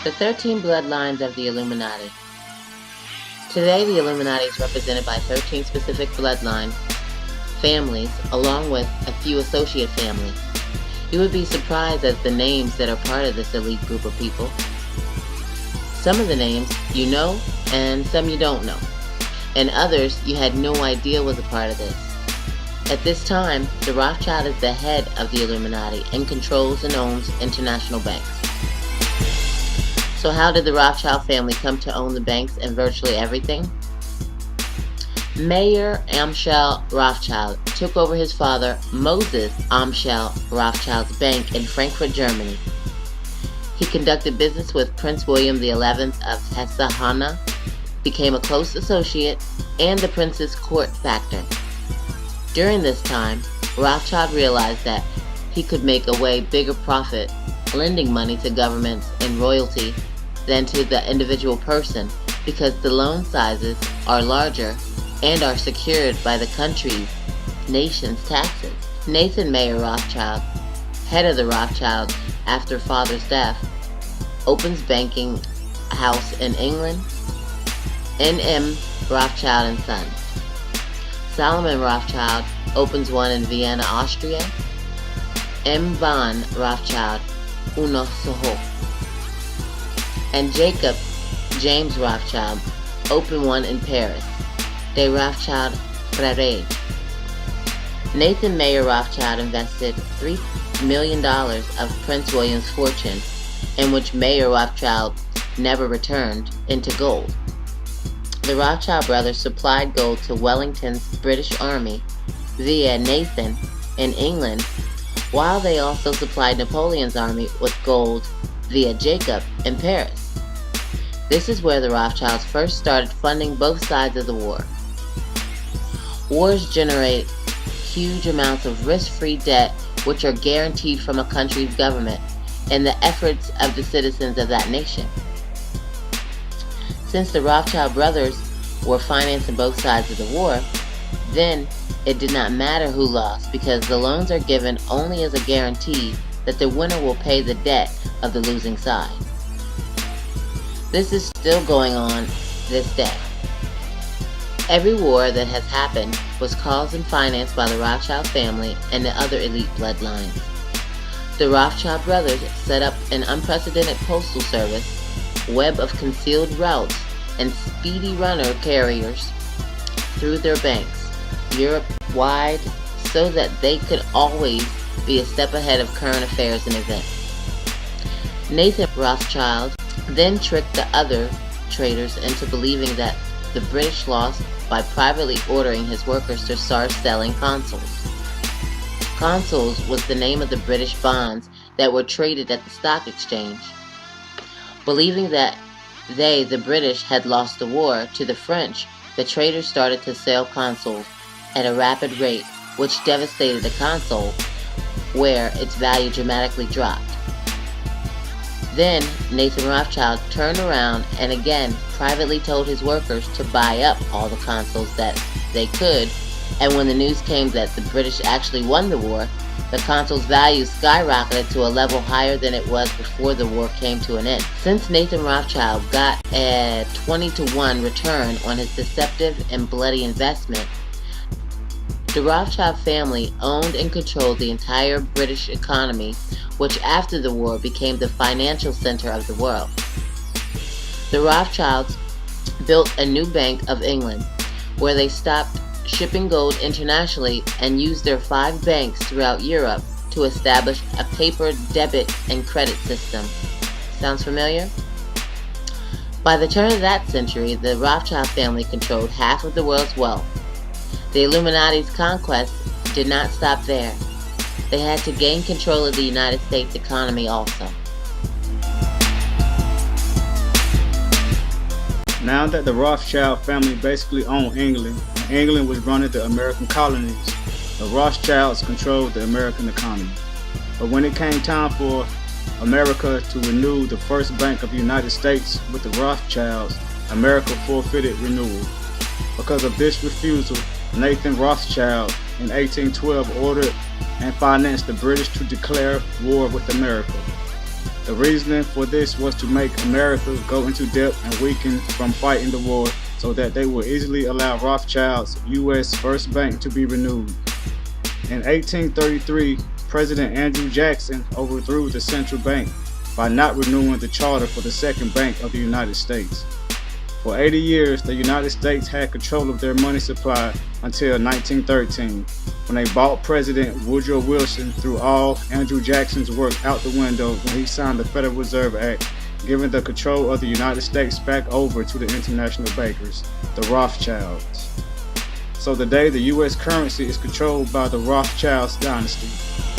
The 13 bloodlines of the Illuminati. Today, the Illuminati is represented by 13 specific bloodline families, along with a few associate families. You would be surprised at the names that are part of this elite group of people. Some of the names you know, and some you don't know, and others you had no idea was a part of this. At this time, the Rothschild is the head of the Illuminati and controls and owns international banks. So how did the Rothschild family come to own the banks and virtually everything? Mayer Amschel Rothschild took over his father Moses Amschel Rothschild's bank in Frankfurt, Germany. He conducted business with Prince William XI of Hesse-Hanau, became a close associate, and the prince's court factor. During this time, Rothschild realized that he could make a way bigger profit lending money to governments and royalty than to the individual person, because the loan sizes are larger and are secured by the country's nation's taxes. Nathan Mayer Rothschild, head of the Rothschilds after father's death, opens banking house in England. N.M. Rothschild and Sons. Salomon Rothschild opens one in Vienna, Austria. M. von Rothschild, uno Soho. And Jacob James Rothschild opened one in Paris, de Rothschild Frères. Nathan Mayer Rothschild invested $3 million of Prince William's fortune, in which Mayer Rothschild never returned, into gold. The Rothschild brothers supplied gold to Wellington's British Army via Nathan in England, while they also supplied Napoleon's army with gold via Jacob in Paris. This is where the Rothschilds first started funding both sides of the war. Wars generate huge amounts of risk-free debt which are guaranteed from a country's government and the efforts of the citizens of that nation. Since the Rothschild brothers were financing both sides of the war, then it did not matter who lost, because the loans are given only as a guarantee that the winner will pay the debt of the losing side. This is still going on this day. Every war that has happened was caused and financed by the Rothschild family and the other elite bloodlines. The Rothschild brothers set up an unprecedented postal service, web of concealed routes, and speedy runner carriers through their banks, Europe-wide, so that they could always be a step ahead of current affairs and events. Nathan Rothschild then tricked the other traders into believing that the British lost by privately ordering his workers to start selling consols. Consols was the name of the British bonds that were traded at the stock exchange. Believing that they, the British, had lost the war to the French, the traders started to sell consols at a rapid rate, which devastated the console, where its value dramatically dropped. Then Nathan Rothschild turned around and again privately told his workers to buy up all the consoles that they could, and when the news came that the British actually won the war, the console's value skyrocketed to a level higher than it was before the war came to an end. Since Nathan Rothschild got a 20-to-1 return on his deceptive and bloody investment, the Rothschild family owned and controlled the entire British economy, which after the war became the financial center of the world. The Rothschilds built a new Bank of England, where they stopped shipping gold internationally and used their 5 banks throughout Europe to establish a paper debit and credit system. Sounds familiar? By the turn of that century, the Rothschild family controlled half of the world's wealth. The Illuminati's conquest did not stop there. They had to gain control of the United States economy also. Now that the Rothschild family basically owned England, and England was running the American colonies, the Rothschilds controlled the American economy. But when it came time for America to renew the first Bank of the United States with the Rothschilds, America forfeited renewal. Because of this refusal, Nathan Rothschild in 1812 ordered and financed the British to declare war with America. The reasoning for this was to make America go into debt and weaken from fighting the war so that they would easily allow Rothschild's U.S. First Bank to be renewed. In 1833, President Andrew Jackson overthrew the central bank by not renewing the charter for the Second Bank of the United States. For 80 years, the United States had control of their money supply until 1913, when they bought President Woodrow Wilson threw all Andrew Jackson's work out the window when he signed the Federal Reserve Act, giving the control of the United States back over to the international bankers, the Rothschilds. So today, the U.S. currency is controlled by the Rothschilds dynasty.